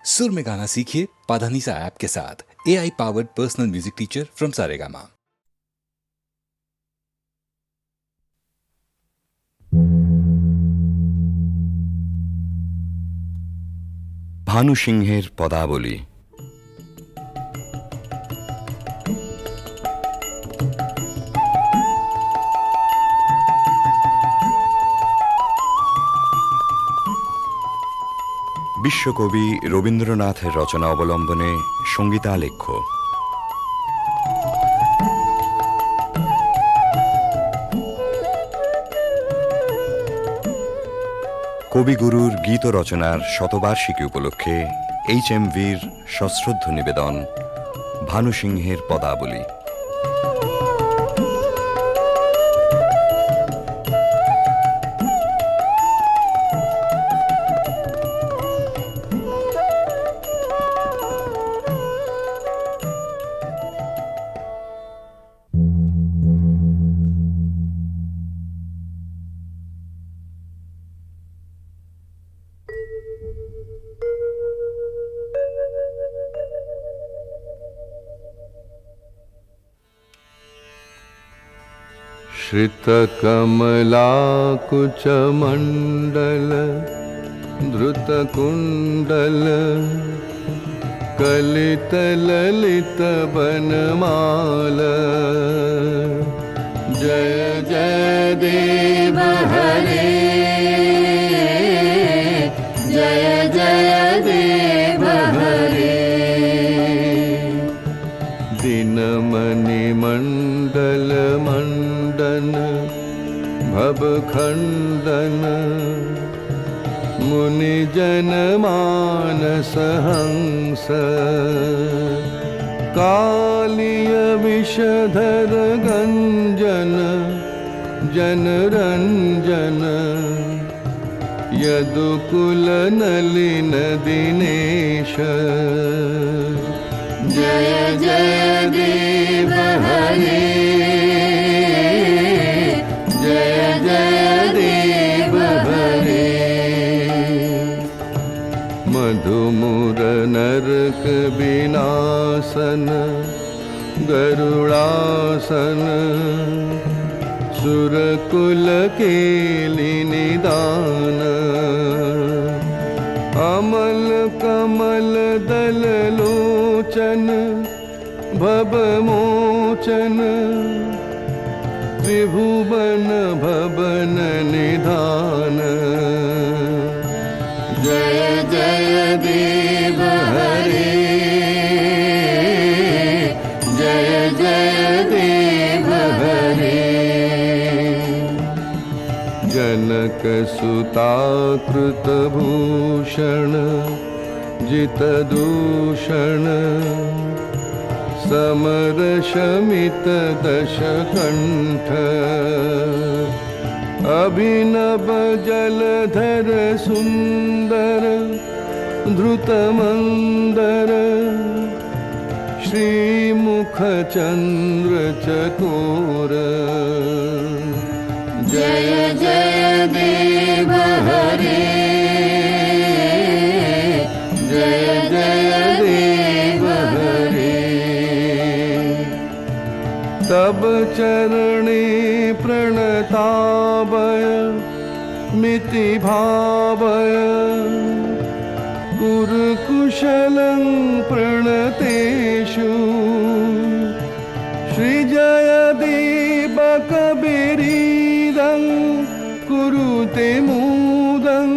सुर में गाना सीखिए पाधानीसा ऐप के साथ। AI powered personal music teacher from Saregama. Bhanu সিংহের পদাবলী। বিশ্বকবি রবীন্দ্রনাথের রচনা অবলম্বনে সঙ্গীতালেখ্য। কবিগুরুর গীত রচনার শতবার্ষিকী উপলক্ষে HMVর সশ্রদ্ধ নিবেদন ভানু সিংহের পদাবলী। श्रितकमलाकुचमण्डल धृतकुण्डल कलितललितवनमाल। जय जय देव हरे, जय जय देव हरे। दिनमणिमण्डल मण्डन भवखण्डन मुनिजन मानस हंस। कालिय विषधर गञ्जन जनरञ्जन यदुकुल नलिन दिनेश। जय जय देव हरे, जय जय देव हरे। मधुमुर नरक विनाशन गरुड़ासन सुरकुल केलि निदान। अमल कमल दल लोचन भवमोचन त्रिभुवन भवन निधान। जय जय देव हरे, जय जय देव हरे। जनक सुता कृत भूषण जित दूषण समर शमित दशकण्ठ। अभिनव जलधर सुंदर धृतमंदर श्रीमुख चंद्र चकोर। जय जय देव हरे, जय जय देव हरे। तब चरणे प्रणतावय मिति भावय कुरुकुशलं प्रणतेषु। श्रीजय दीपकबिरीदं कुरुते मुदं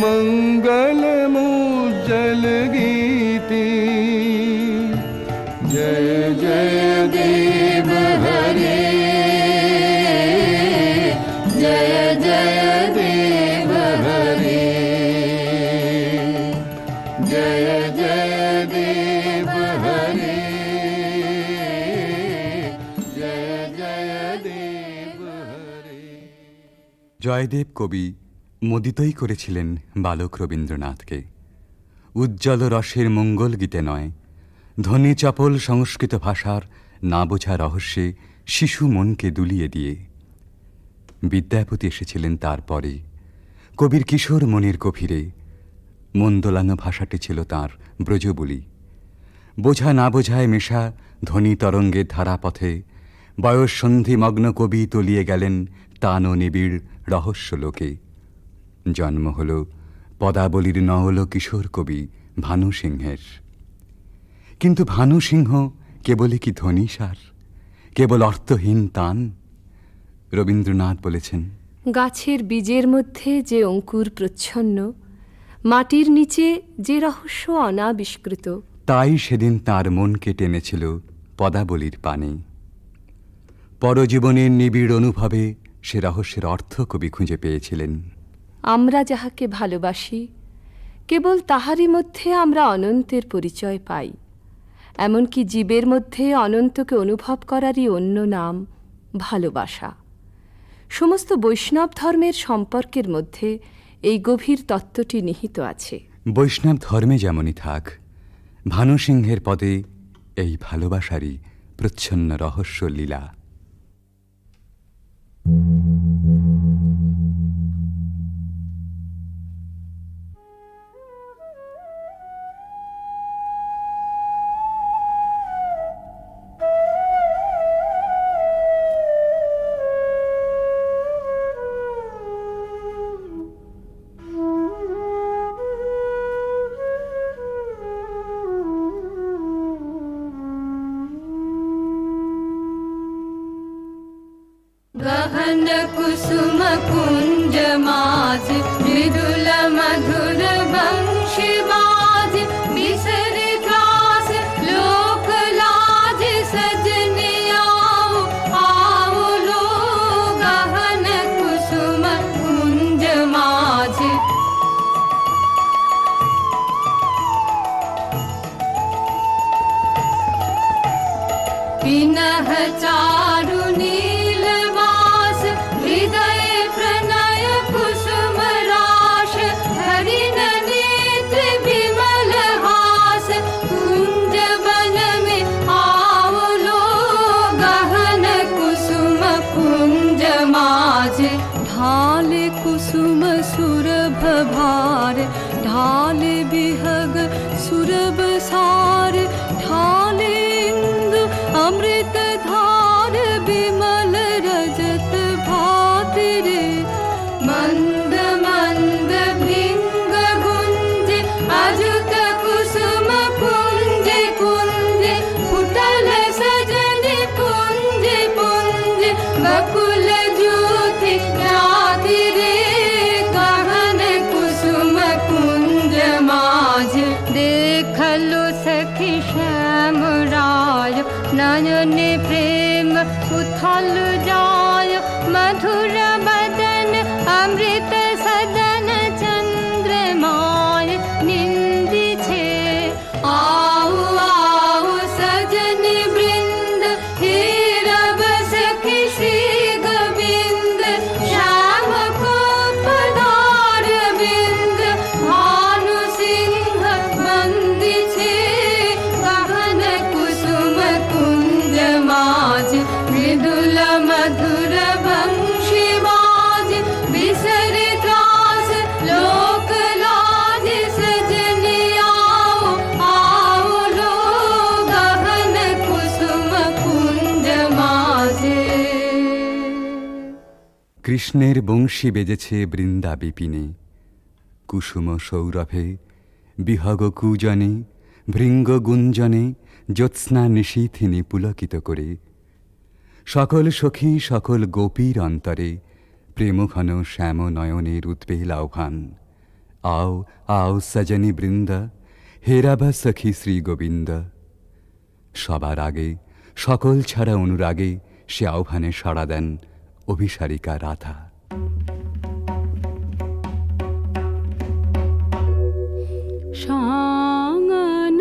मङ्गलमुज्जल गीति। जय जय देव हरे, जय जय देव हरे, जय जय देव हरे, जय जय देव हरे। জয়দেব কবি মোদিতই করেছিলেন বালক রবীন্দ্রনাথকে। উজ্জ্বল রসের মঙ্গল গীতে নয়, ধ্বনি চপল সংস্কৃত ভাষার না বোঝা রহস্যে শিশু মনকে দুলিয়ে দিয়ে। বিদ্যাপতি এসেছিলেন তারপরে, কবির কিশোর মনের গভীরে, মন দোলানো ভাষাটি ছিল তাঁর ব্রজবুলি। বোঝা না বোঝায় মেশা ধ্বনি তরঙ্গের ধারাপথে বয়ঃসন্ধি মগ্ন কবি তলিয়ে গেলেন তান ও নিবিড় রহস্য লোকে। জন্ম হল পদাবলীর নওল কিশোর কবি ভানু সিংহের। কিন্তু ভানু সিংহ কেবলই কি ধ্বনিসার, কেবল অর্থহীন তান? রবীন্দ্রনাথ বলেছেন, গাছের বীজের মধ্যে যে অঙ্কুর প্রচ্ছন্ন, মাটির নিচে যে রহস্য অনাবিষ্কৃত, তাই সেদিন তার মনকে টেনেছিল পদাবলীর পানে। পরজীবনের নিবিড় অনুভবে সে রহস্যের অর্থ কবি খুঁজে পেয়েছিলেন। আমরা যাহাকে ভালোবাসি কেবল তাহারই মধ্যে আমরা অনন্তের পরিচয় পাই। এমনকি জীবের মধ্যে অনন্তকে অনুভব করারই অন্য নাম ভালোবাসা। সমস্ত বৈষ্ণব ধর্মের সম্পর্কের মধ্যে এই গভীর তত্ত্বটি নিহিত আছে। বৈষ্ণব ধর্মে যেমনই থাক, ভানু সিংহের পদে এই ভালোবাসারই প্রচ্ছন্ন রহস্য লীলা। गहन कुसुम कुंज माज मृदुल मधुर वंशी बाज बिसरि त्रास लोक लाज सजनी आओ आओ लो गहन कुसुम कुंज माज पिनह चारु नीलवास हृदय प्रणय कुसुम राश हरिण नेत्र विमल हास कुंज वन में आओ लो गहन कुसुम कुंज माज ढाल कुसुम सुरभ भार ढाल बिहग सुरभ सार ढाल इंदु अमृत धार विमल रजत भाति रे मंद मंद भृंग गुंज अजुत कुसुम कुंज कुंज फुटल सजन पुंज पुंज बकुल ज्योति राधि रे गहन कुसुम कुंज माज देखलो सखी श्याम राय नयन प्रेम उथल जाय मधुर बदन अमृत सदन चंद्रमाय निंदी छे आओ आओ सजन वृंद हे रब सखी श्री गोविंद श्याम को पधार बिंद भानु सिंह बंदी छे गहन कुसुम कुंज माज मृदुल मधुर वंशी बाज बिसरि त्रास लोक लाज सजनी आओ आओ लो गहन कुसुम कुंज माजे কৃষ্ণের বংশী বেজেছে বৃন্দা বিপিনে, কুসুম সৌরভে বিহগ কুজনে ভৃঙ্গ গুঞ্জনে জ্যোৎস্না নিশীথিনী পুলকিত করে। সকল সখী সকল গোপীর অন্তরে প্রেমঘন শ্যাম নয়নের উদ্বেল আহ্বান। আও আও সজনী বৃন্দ হেরাব সখী শ্রী গোবিন্দ। সবার আগে সকল ছাড়া অনুরাগে সে আহ্বানে সাড়া দেন অভিসারিকা রাধা। शांगन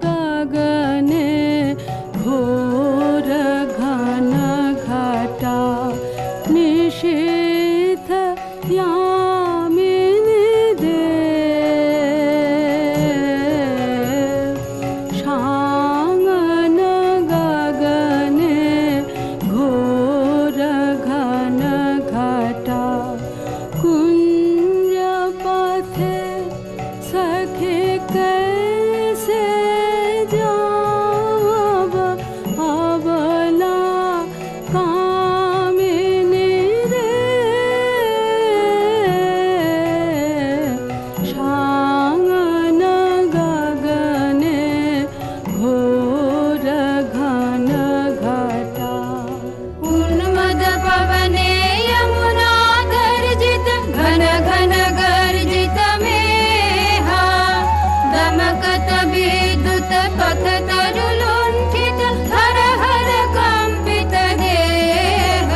गगने घोर घन घटा निशीथ यामिनी दे शांगन गगने घोर घन घटा रखे कैसे जाब अबला कामिनी रे शांगन गगने घोर घन घटा उन्मद पवने यमुना गर्जित घन घन गर्जित मेहा दमकत विद्युत पथ तरुलुण्ठित हर हर कंपित देह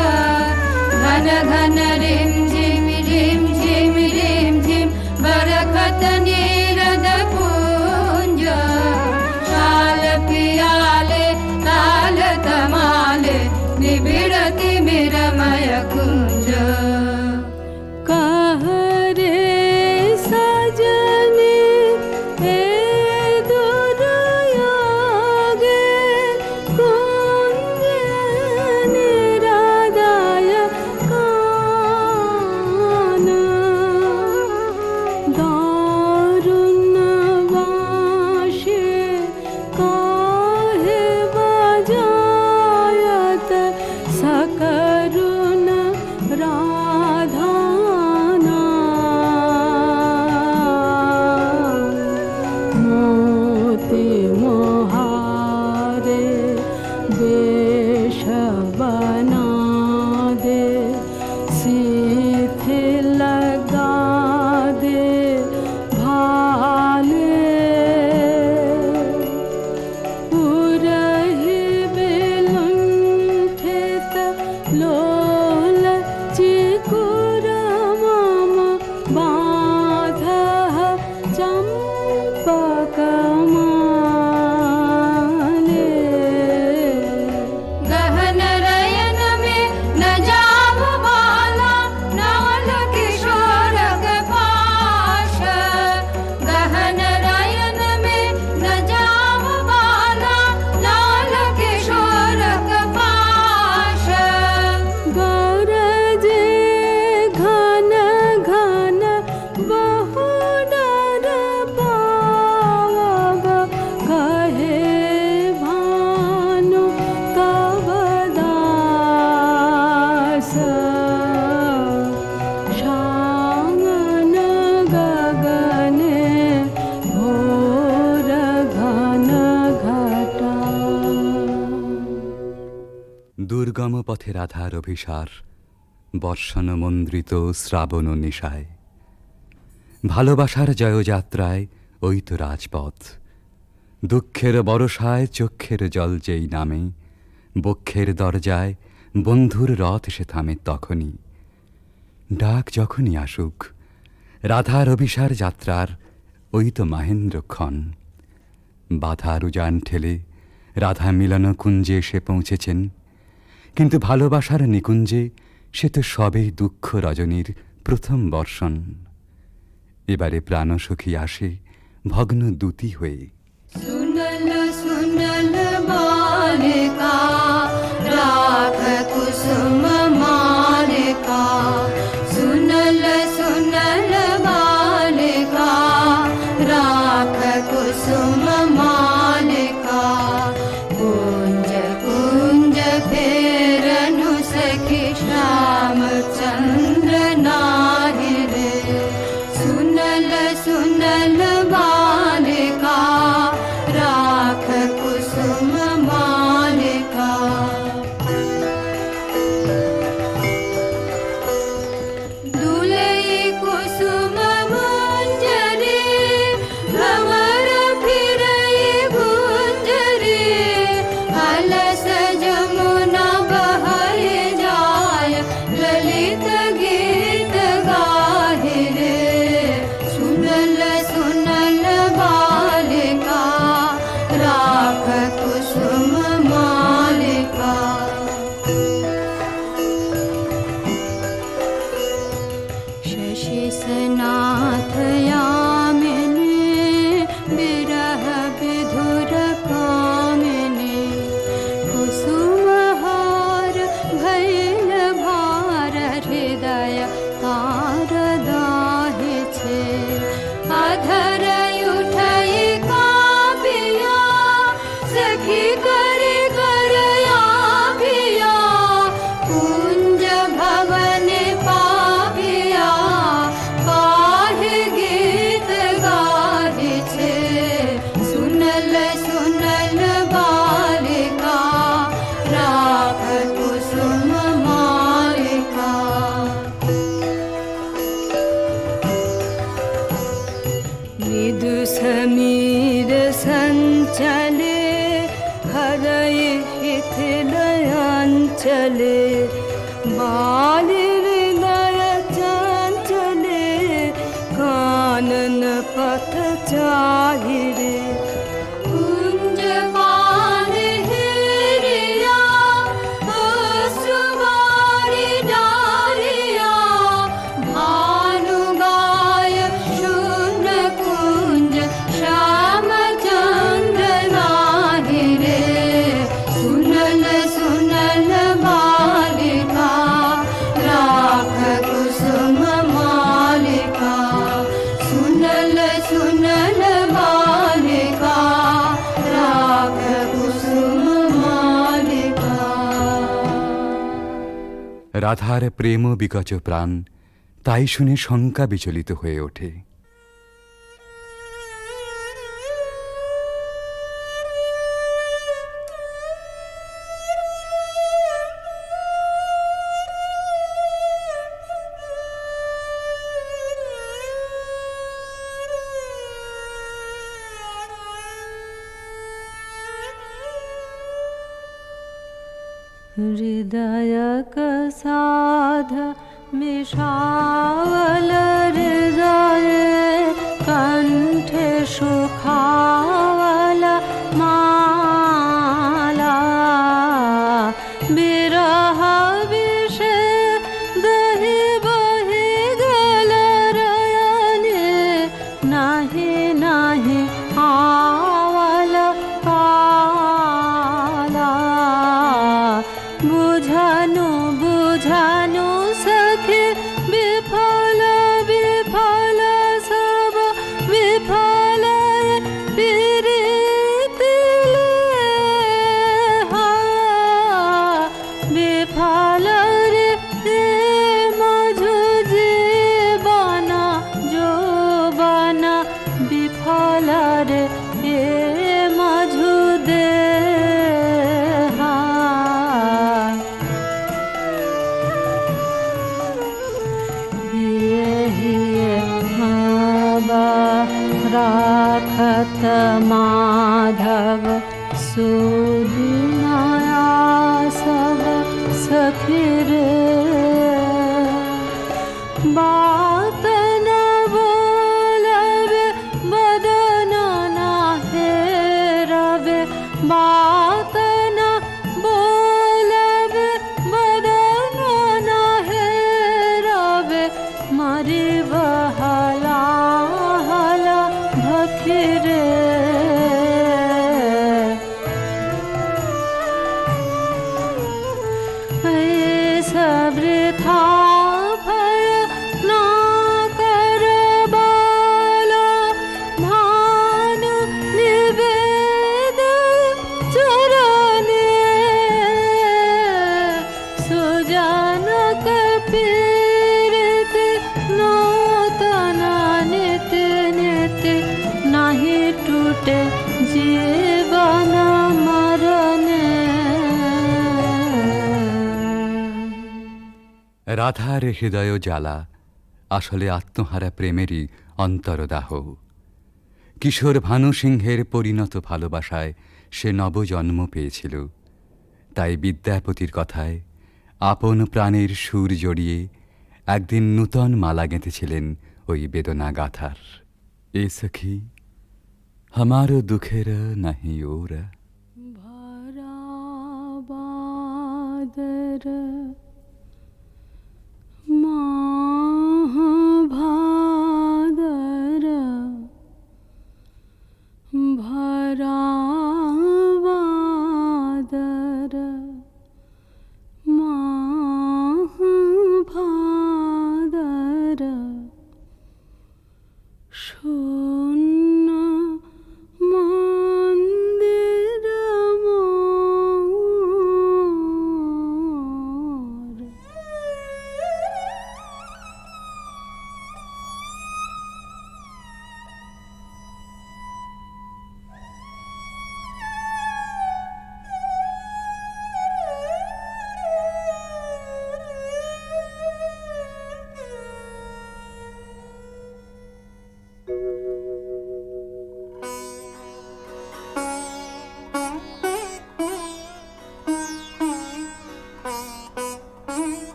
घन घन रिम झिम रिम झिम बरखत नीरद पुंज शाल पियाले ताल तमाले निबिड़ति मिरमय कुंज कह रे सजनी हे दुर्योगे कुंज निरादाय कान दारुण वाशे काहे बजायत सकरुण राधाना मोती मोहारे वेश बना दे सीथे लगा दे भाले पुरहि विलुण्ठित लोल चिकुर मम बाधः चम्पकमाले गहन रयन में न जाम बाला नाल किशोर पाश गहन रयन में न जाम बाला नाल किशोर पाश गरजे घन घन बहु डर पावब कहे भानु तब दास शांगन गगने घोर घन घटा দুর্গম পথে রাধার অভিসার বর্ষণ মন্দ্রিত শ্রাবণ নিশায় ভালোবাসার জয়যাত্রায় ওই তো রাজপথ দুঃখের বরষায় চক্ষের জল যেই নামে বক্ষের দরজায় বন্ধুর রথ সে থামে তখনই ডাক যখনই আসুক রাধার অভিসার যাত্রার ওই তো মাহেন্দ্রক্ষণ বাধার উজান ঠেলে রাধা মিলন কুঞ্জে এসে পৌঁছেছেন কিন্তু ভালোবাসার নিকুঞ্জে সে তো সবেই দুঃখ রজনীর প্রথম বর্ষণ এবারে প্রাণসখী আসে ভগ্ন দূতি হয়ে सुनल सुनल बालिका राख कुसुम मालिका सुनल सुनल बालिका राख कुसुम मालिका कुंज कुंज फेरनु सखी श्याम चंद्र नाहि रे सुनल सुनल बालिका चले बाली हृदय चंचले कानन पथ चाहिरे कुंज पान हिरिया अश्रुवारी डारिया भानु गाय शून्य कुंज श्याम चंद्र नाहिरे सुनल सुनल बालिका राख कुसुम मालिका सुनल सुनल बालिका राख कुसुम मालिका রাধার প্রেম বিকচ প্রাণ তাই শুনে শঙ্কা বিচলিত হয়ে ওঠে। हृदय साध मिषावल हृदय कंठे सुखावल माला बिरह विषे दहि बहि गल रयने नाही नाही आवल काला बुझानु बुझानु सखी विफल विफल सब विफल प्रीति विफल रे मझु जीवना जो बना विफल रे मझु दे राखत माधव सुदिनाया सब सखी रे बात न बोलबे बदन न हेरबे बात न बोलबे बदन न हेरबे मरी बहला हला भखिरे सबृथा भय ना कर बाला भानु निवेद चरणे सुजनक पीड़ित नूतन नित्य नित्य नहीं टूटे जीवन मरणे রাধার হৃদয় জ্বালা আসলে আত্মহারা প্রেমেরই অন্তরদাহ। কিশোর ভানু সিংহের পরিণত ভালোবাসায় সে নবজন্ম পেয়েছিল। তাই বিদ্যাপতির কথায় আপন প্রাণের সুর জড়িয়ে একদিন নূতন মালা গেঁথেছিলেন ওই বেদনা গাথার। এ সখী हमारो दुखेर नहीं ओर भरा बादर माह भादर भरा बादर माह भादर शून्य मंदिर मोर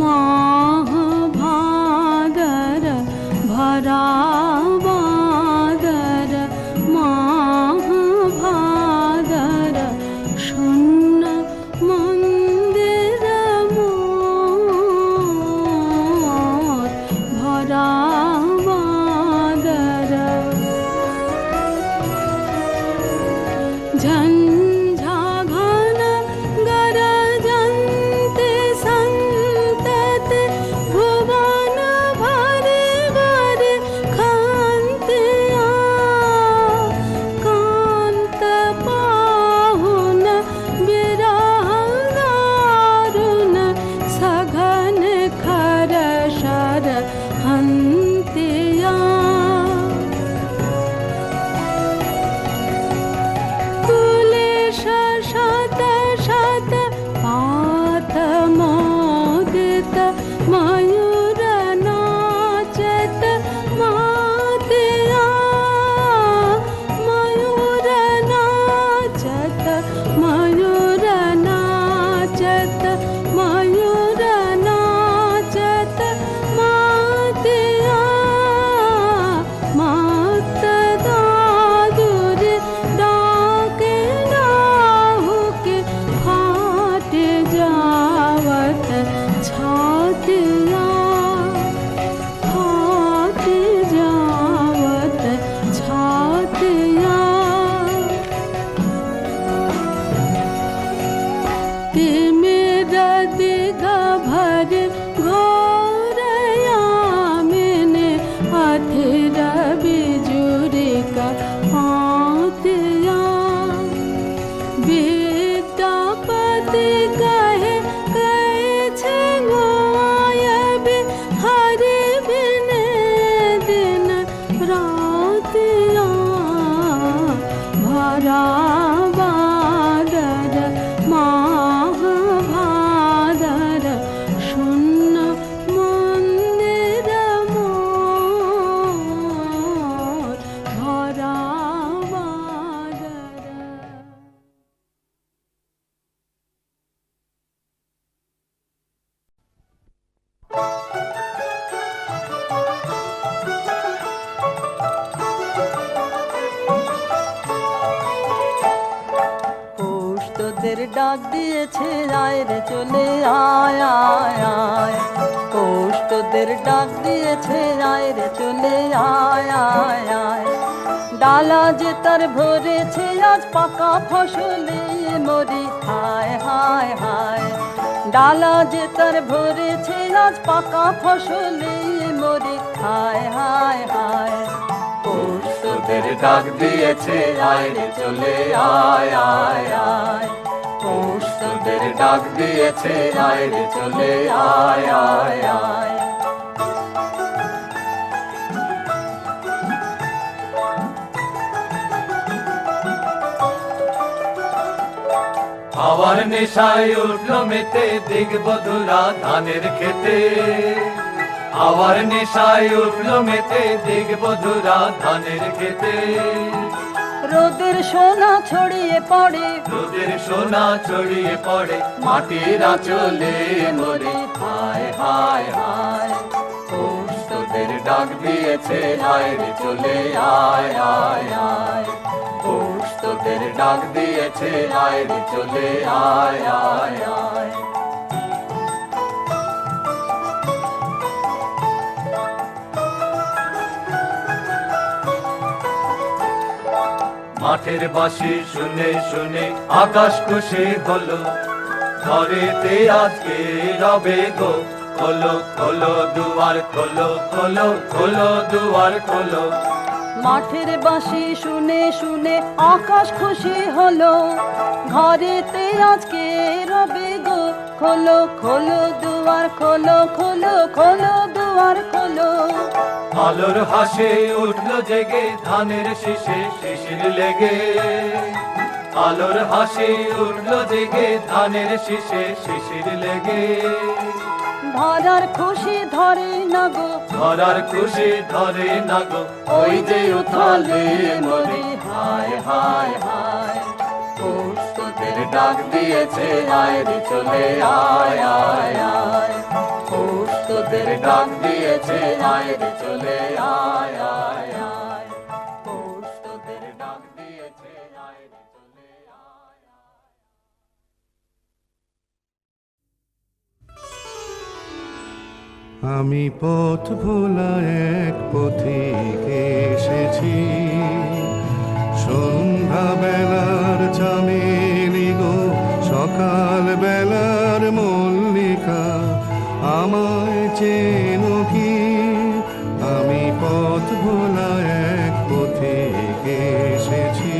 महाभादर भराबादर महाभादर शून्य मंदिर मोर भराबादर झंझाघन गरजन्ते सन्तते भुवन भरे भरे खान्त्या कान्त पाहुन विरह दारुण सघन खर शर हन्त्या कुलेश शत शत पात मोदित मयूर नाचत मातया मयूर नाचत मयूर नाचत मयूर नाचत मातया मात दादुर डाके डाहुके फाट जावत छातिया फाट जावत छातिया ते मेरा दिग भर घोरया मैंने अथिर बिजुरी का पातिया विद्यापति कहे कैछे गोयबे हरि बिने दिन रातिया भराबादर महाभादर शून्य मंदिर मोर भराबादर। পৌষ তোদের ডাক দিয়েছে আয় রে চলে আয় আয় আয় পৌষ তোদের ডাক দিয়েছে আয় রে চলে আয় আয় আয় ডালা যে তার ভরেছে আজ পাকা ফসলে মরি হায় হায় হায় ডালা যে তার ভরেছে আজ পাকা ফসলে মরি হায় হায় হায় পৌষ তোদের ডাক দিয়েছে আয় রে চলে আয় আয় আয় পৌষ তোদের ডাক দিয়েছে আয় রে চলে আয় আয় আয় আবার নেশায় উঠলো মেতে দিগ বধুরা ধানের খেতে আবার নেশায় উঠলো মেতে দিগ বধুরা ধানের খেতে রোদের সোনা ছড়িয়ে পড়ে রোদের সোনা ছড়িয়ে পড়ে মাটির আঁচলে মরে হায় হায় হায় পৌষ তোদের ডাক দিয়েছে আয় রে চলে আয় আয় আয় পৌষ তোদের ডাক দিয়েছে আয় রে চলে আয় আয় আয় মাঠের বাঁশি শুনে শুনে আকাশ খুশি হলো ঘরেতে আজকে রবে গো খোলো খোলো দুয়ার খোলো খোলো খোলো দুয়ার খোলো মাঠের বাঁশি শুনে শুনে আকাশ খুশি হলো ঘরেতে আজকে রবে গো খোলো খোলো দুয়ার খোলো খোলো খোলো দুয়ার খোলো আলোর হাসে উঠলো জেগে ধানের শীষে শিশির লেগে আলোর হাসি উঠলো জেগে ধানের শীষে শিশির লেগে ধরার খুশি ধরে না গো ধরার খুশি ধরে না গো ওই যে উথালে মরি হায় হায় হায় পৌষ তোদের ডাক দিয়েছে আয় রে চলে আয় আয় আয় তোদের ডাক দিয়েছে আয় রে চলে আয় আয় আয় পৌষ তোদের ডাক দিয়েছে আয় রে চলে আয় আমি পথ ভোলা এক পথিক এসেছি, সন্ধ্যা বেলার চামেলি গো, সকাল বেলার মল্লিকা, আমায় চেনো কি? আমি পথ ভোলা এক পথিক এসেছি।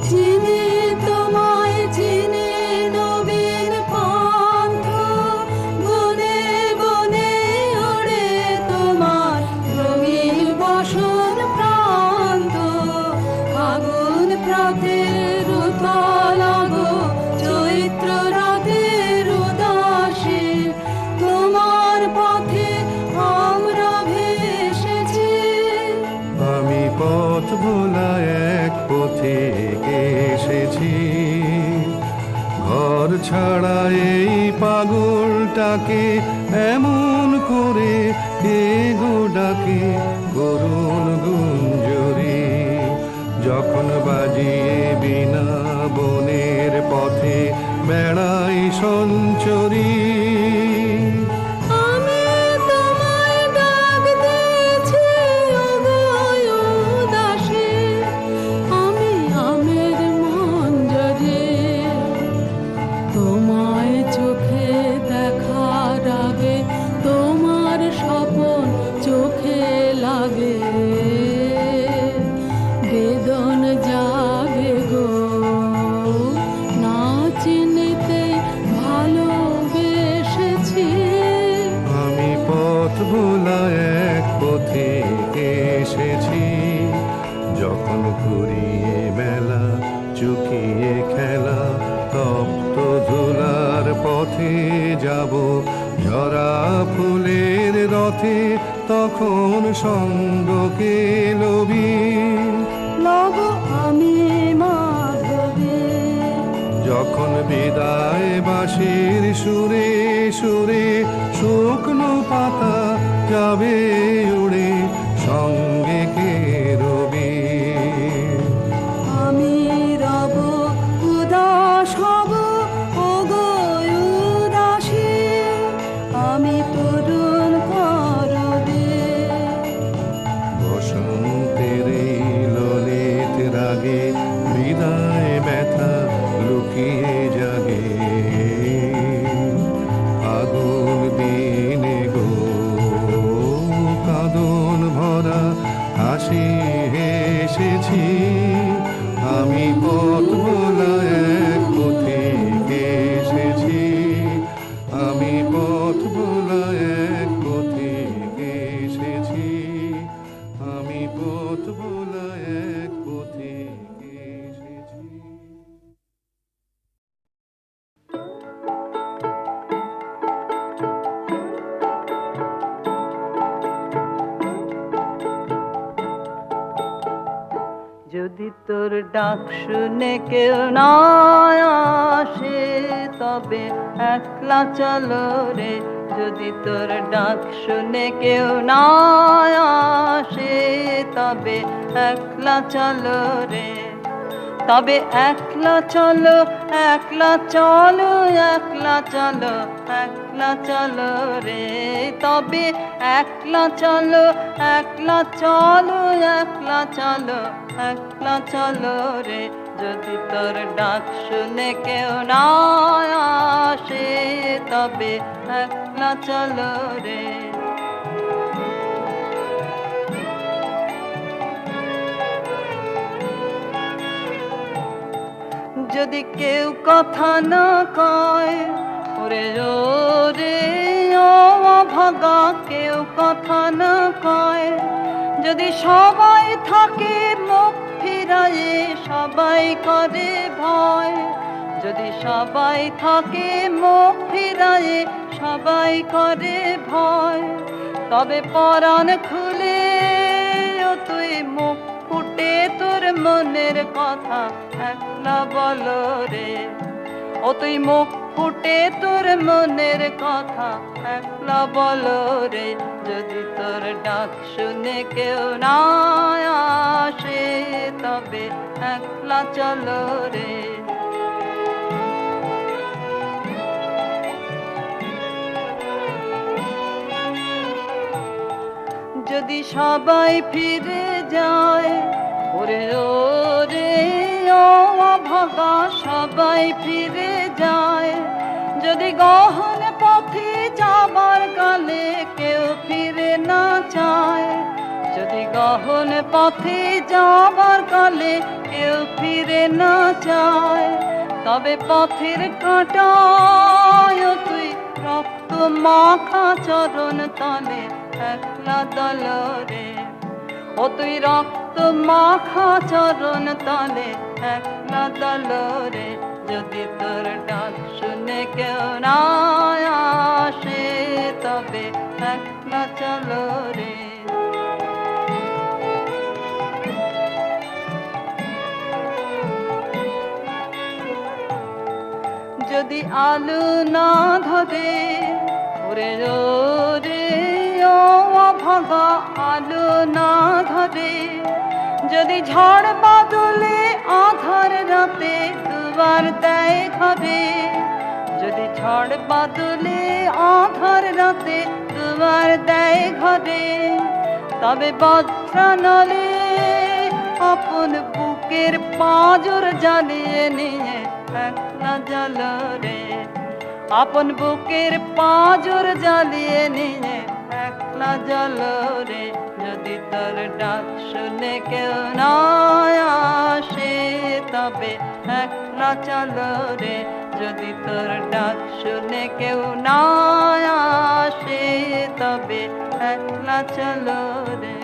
চিনি তোমায় চিনি নবীন পন্থ, বনে বনে ওড়ে তোমার রঙিন বসন প্রান্ত, আগুন প্রাতের উতলাগ চৈত্র রাতের উদাসী, তোমার পথে আমরা ভেসেছি। আমি পথ ভোলা এক পথিক এসেছি, ঘর ছাড়া এই পাগলটাকে এমন করে কে গো ডাকে, করুণ গুঞ্জরি যখন বাজিয়ে বিনা বনের পথে বেড়াই সঞ্চরী। আমি তোমায় ডাক দিয়েছি ওগো উদাসী, আমি আমের মঞ্জরি, তোমায় চোখে দেখার আগে তোমার স্বপন চোখে লাগে, বেদন জাগে গো না চিনিতে ভালোবেসেছি। আমি পথ ভোলা এক পথিক এসেছি, যখন ঘুরিয়ে মেলা চুকিয়ে খেলা, তপ্ত ধুলার পথে যাব ঝরা ফুলের রথে, তখন সঙ্গকে লবি লব আমি মাধবী, যখন বিদায় বাঁশির সুরে সুরে শুকনো পাতা যাবে উড়ে, সঙ্গে কে রবি। আমি রব উদাস হব ওগো উদাসী, আমি তরুণ করবে। বসন্তের এই ললিত রাগে বিদায় ব্যথা লুকিয়ে জাগে, আগুন দিনে গো কাঁদন ভরা হাসি হেসেছি। আমি পথ ভোলা এক পথিক এসেছি, আমি পথ ভোলা এক পথিক এসেছি, আমি পথ ভোলা এক পথিক এসেছি। যদি তোর ডাক শুনে কেউ না আসে, তবে একলা চলো রে। যদি তোর ডাক শুনে কেউ না আসে, তবে একলা চলো রে। তবে একলা চলো, একলা চলো, একলা চলো, একলা চলো রে। তবে একলা চলো, একলা চলো, একলা চলো, একলা চলো রে। যদি তোর ডাক শুনে কেউ না আসে, তবে একলা চলো রে। যদি কেউ কথা না কয়, ওরে ওরে ও ভাগা, কেউ কথা না কয়, যদি সবাই থাকে মুখ ফিরায়ে, সবাই করে ভয়। যদি সবাই থাকে মুখ ফিরায়ে, সবাই করে ভয়। তবে পরাণ খুলে ও তুই মুখ ফুটে তোর মনের কথা একলা বলো রে। ও তুই মুখ ফুটে তোর মনের কথা একলা বলো রে, যদি তোর ডাক শুনে কেউ না আসে তবে একলা চলো রে। যদি সবাই ফিরে যায় ওরে ওরে ও অভাগা, সবাই ফিরে যায়, যদি গহন পথে যাবার কালে কেউ ফিরে না চায়, যদি গহন পথে যাবার কালে কেউ ফিরে না চায়, তবে পথের কাঁটায় তুই রক্ত মাখা চরণ তলে একলা দলরে, ও তুই রক্ত মাখা চরণ তলে একলা দলরে, যদি তোর ডাক শুনে কেউ না আসে তবে একলা চলো রে। যদি আলো না ধরে ওরে ওরে ও অভাগা, আলো না ধরে, যদি ঝড় বাদলে আধার রাতে দুয়ার দেয় ঘরে, যদি ঝড় বাদলে আধার রাতে দুয়ার দেয় ঘরে, তবে বজ্রানলে আপন বুকের পাঁজর জ্বালিয়ে নিয়ে একলা জ্বালো রে, আপন বুকের পাঁজর জ্বালিয়ে নিয়ে একলা জ্বালো রে, যদি তোর ডাক শুনে কেউ না আসে তবে একলা চলো রে, যদি তোর ডাক শুনে কেউ না আসে তবে একলা চলো রে।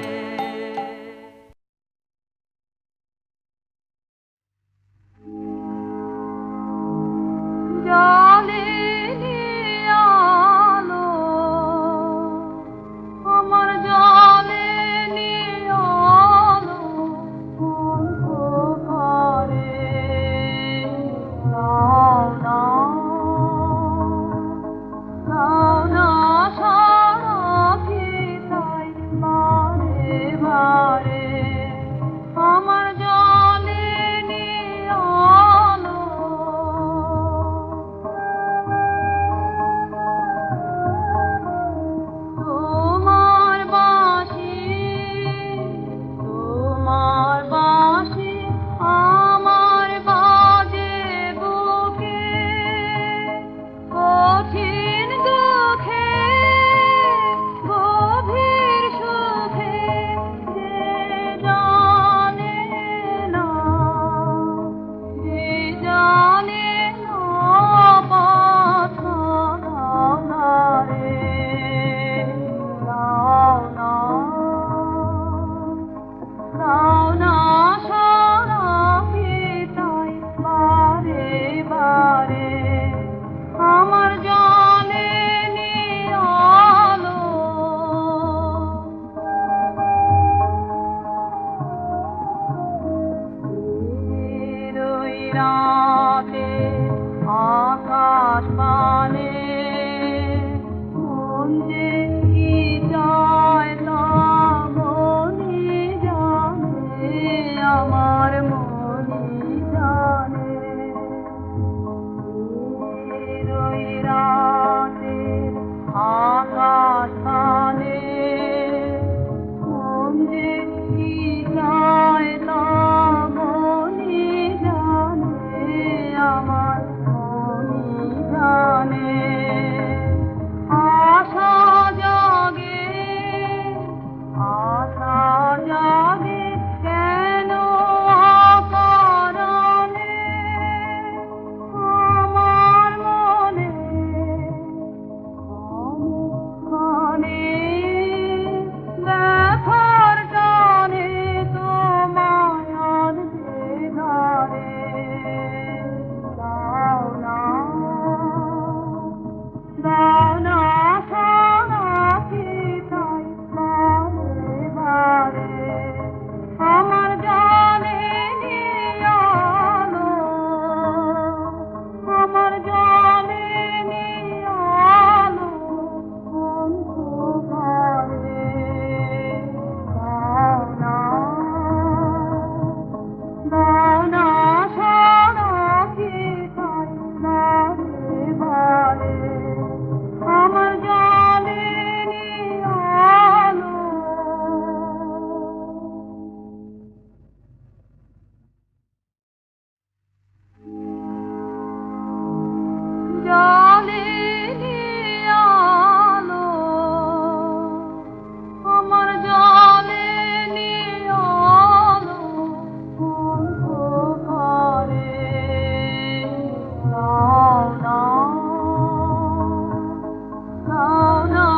দাও না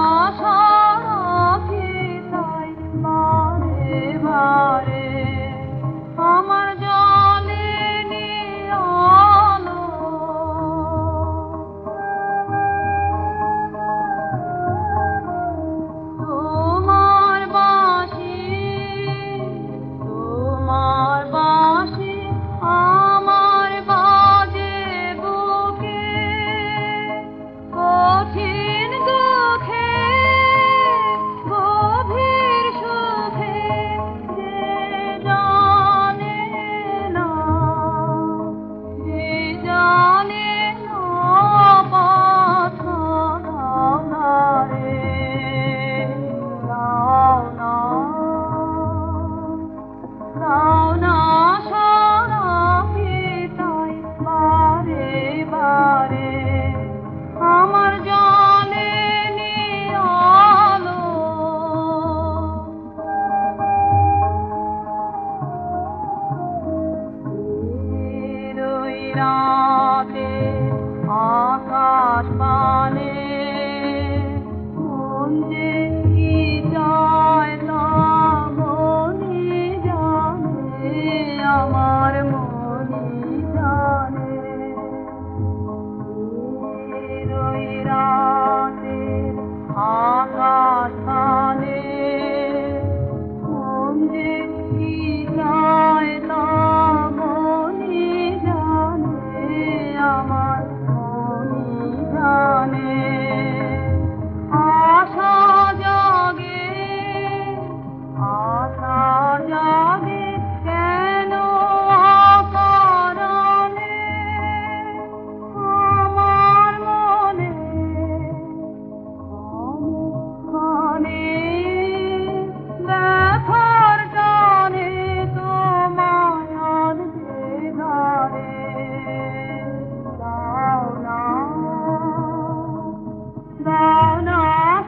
সারাকে তাই বারে বারে আমার জলে নিয়ালো তোমার বাঁশি আমার বাজে বুকে কঠিন দুঃখে গভীর সুখে যে জানে না পথ দাও না রে দাও না সারাকে তাই বারে বারে আমার জলে নিয়ালো ওই রাতে আকাশ পানে মন যে কি যায় তা মনি জানে আমার মনি জানে ওই রাতে আকাশ পানে মন যে কি যায় তা মনি জানে আমার মনি জানে আশা জাগে কেন অকারণে আমার মনে ক্ষণে ব্যথার টানে তোমায় আনতে ধারে দাও না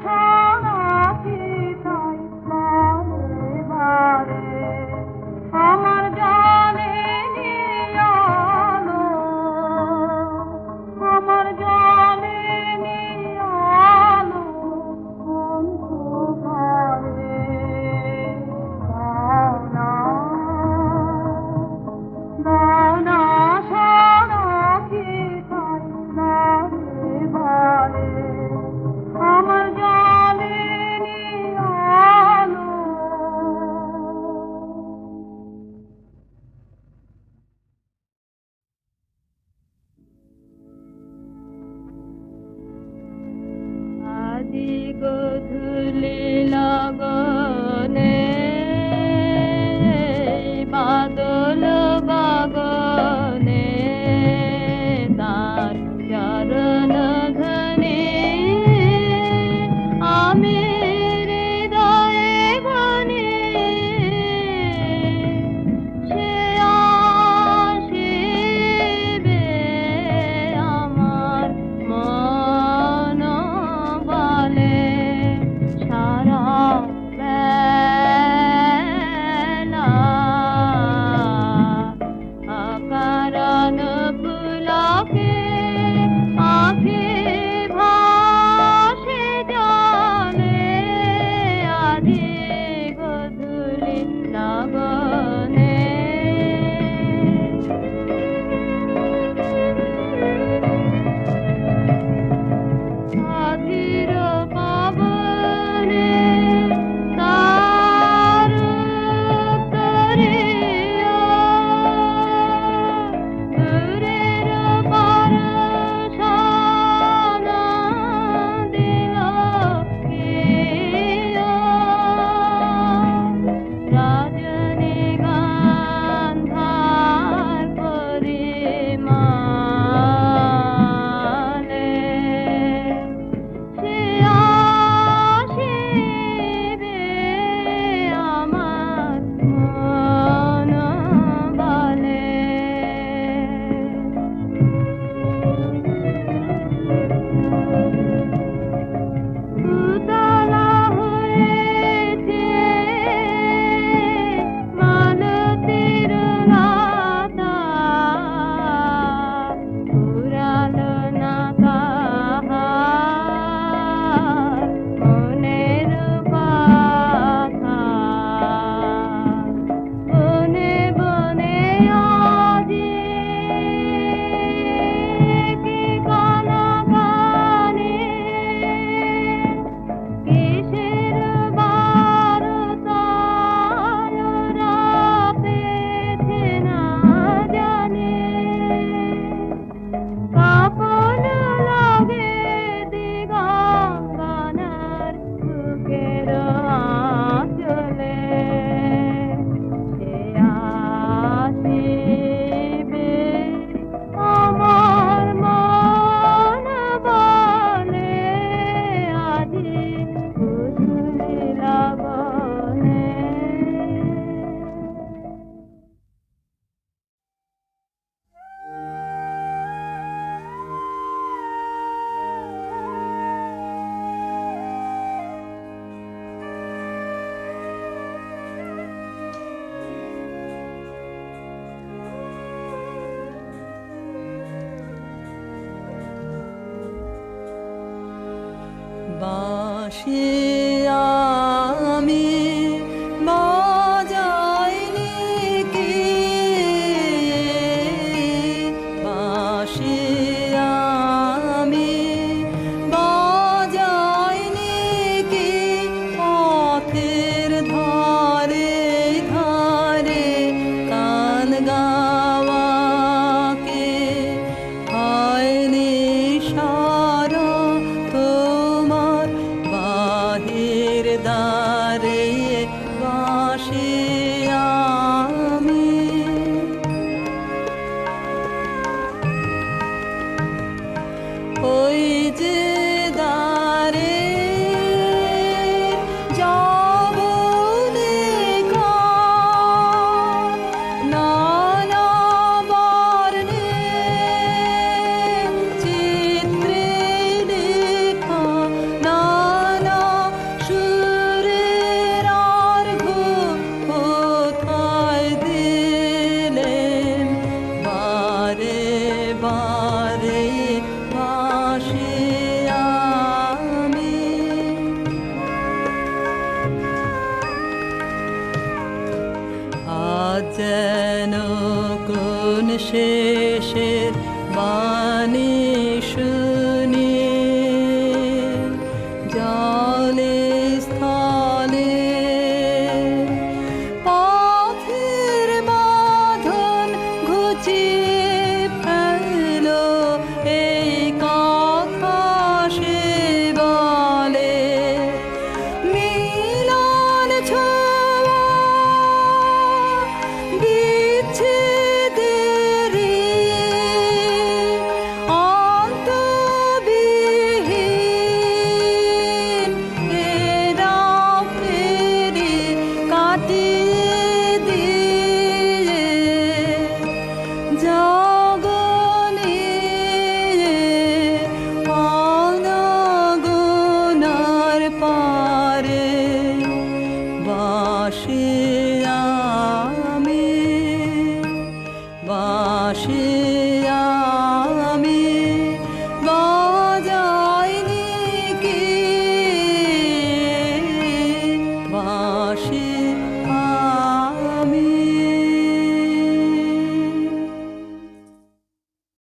সারাকে তাই বারে বারে আমার জানে নিয়ালো আমার জানে নিয়ালো অন্ধকারে দাও না সারাকে তাই বারে বারে আমার জানে নিয়ালো আদি গধূলি লগনে বাদল বাগনে তার চরণ ধনে আমি হৃদয়ে ঘনে সে আসিবে আমার মন বলে সারা বাঁশি আমি বাজাইনি কি, বাঁশি আমি বাজাইনি কি, পথের ধারে ধারে গান গাওয়াকে হয়নি সারা তোমার বাহির দ্বারে বাঁশি আমি। ওই যে দ্বারে যাব লেখা নানা বর্ণে চিত্রে লেখা, নানা সুরের অর্ঘ্য কোথায় দিলেন বারে বারে বাঁশি আমি। আজ যেন কোন সে